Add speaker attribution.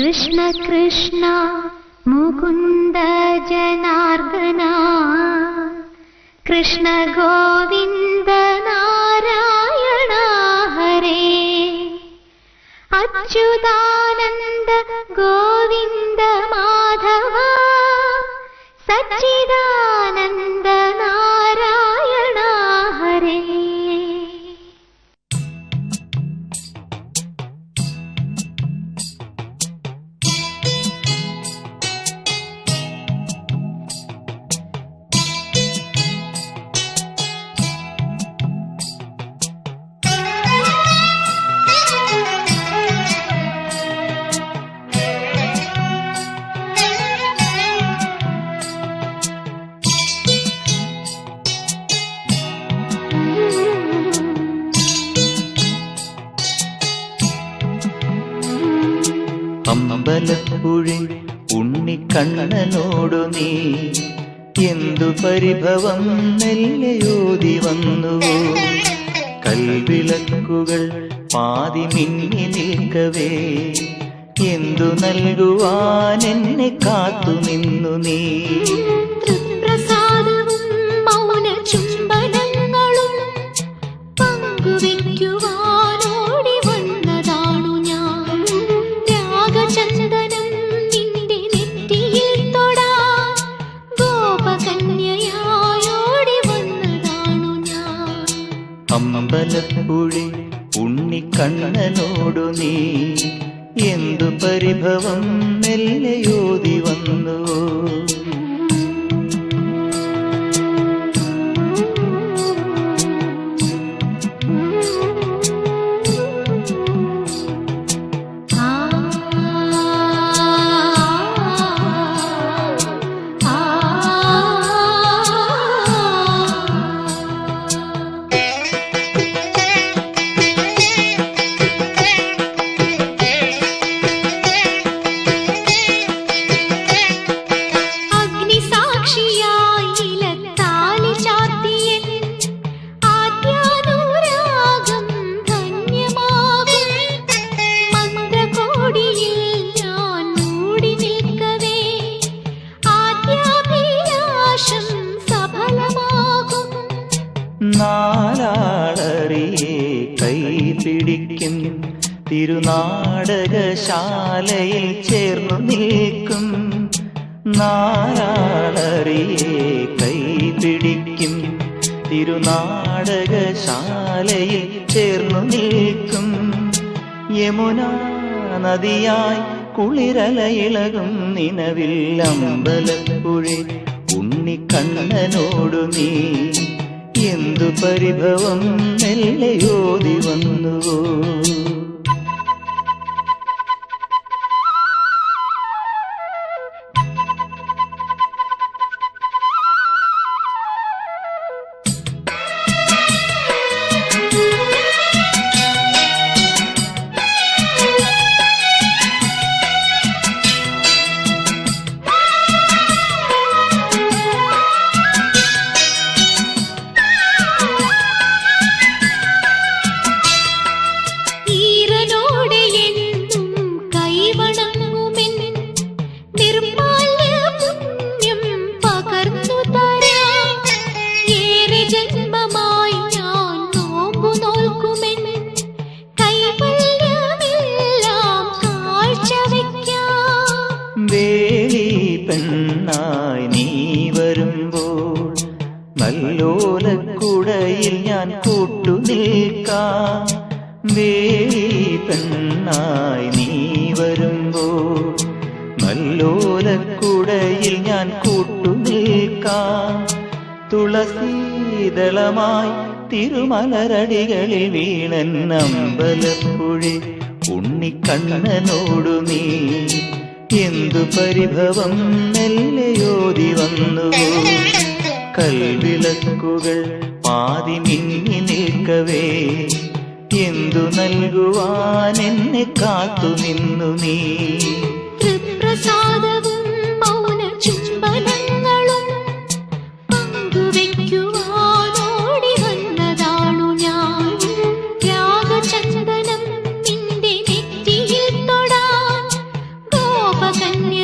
Speaker 1: കൃഷ്ണ കൃഷ്ണ മുകുന്ദ ജനാർദ്ദന കൃഷ്ണ ഗോവിന്ദ നാരായണ ഹരേ അച്യുതാനന്ദ ഗോവിന്ദ മാധവ സച്ചിദാനന്ദ നാരായണ ഹരേ.
Speaker 2: അമ്പലപ്പുഴി ഉണ്ണിക്കണ്ണനോടു നീ എന്തു പരിഭവം നെല്ലയോതി വന്നുവോ? കൽവിളക്കുകൾ പാതി മിന്നി നിൽക്കവേ എന്തു നൽകുവാൻ എന്നെ കാത്തു നിന്നു നീ?
Speaker 1: തൃപ്രസാദവും മൗന ചുംബനങ്ങളും പങ്കുവയ്ക്കുവാനോടി വന്നതാണു ഞാൻ. രാഗചന്ദനം നിന്റെ നെറ്റിയിൽ തൊടാൻ ഗോപകന്യയായോടി വന്നതാണു ഞാൻ.
Speaker 2: അമ്പലപ്പുഴി ഉണ്ണിക്കണ്ണനോടു നീ എന്തു പരിഭവം മെല്ലയോതി വന്നുവോ? നാലാളറിയെ കൈപിടിക്കും തിരുനാടകശാലയിൽ ചേർന്നു നിൽക്കും. നാലാളറിയെ കൈപിടിക്കും തിരുനാടകശാലയിൽ ചേർന്നു നിൽക്കും. യമുനാ നദിയായി കുളിരലയിളകും നിലവിൽ അമ്പലപ്പുഴി ഉണ്ണിക്കണ്ണനോടു നീ എന്തു പരിഭവം മെല്ലയോതി വന്നുവോ? വേലി പെണ്ണായി നീ വരുമ്പോൾ നല്ലോലക്കുടയിൽ ഞാൻ കൂട്ടുനിൽക്കാം. വേലി പെണ്ണായി നീ വരുമ്പോൾ നല്ലോലക്കുടയിൽ ഞാൻ കൂട്ടുനിൽക്കാം. തുളസീദളമായി തിരുമലരടികളിൽ വീണൻ അമ്പലപ്പുഴി ഉണ്ണിക്കണ്ണനോടു നീ എന്തു പരിഭവം മെല്ലയോതി വന്നുവോ? കൽവിളക്കുകൾ പാതി മിന്നി നിൽക്കവേ എന്തു നൽകുവാൻ എന്നെ കാത്തു നിന്നു നീ?
Speaker 1: തൃപ്രസാദവും മൗന ചുംബനങ്ങളും പങ്കുവയ്ക്കുവാനോടി വന്നതാണു ഞാൻ. രാഗചന്ദനം നിന്റെ നെറ്റിയിൽ തൊടാൻ ഭാവകന്യ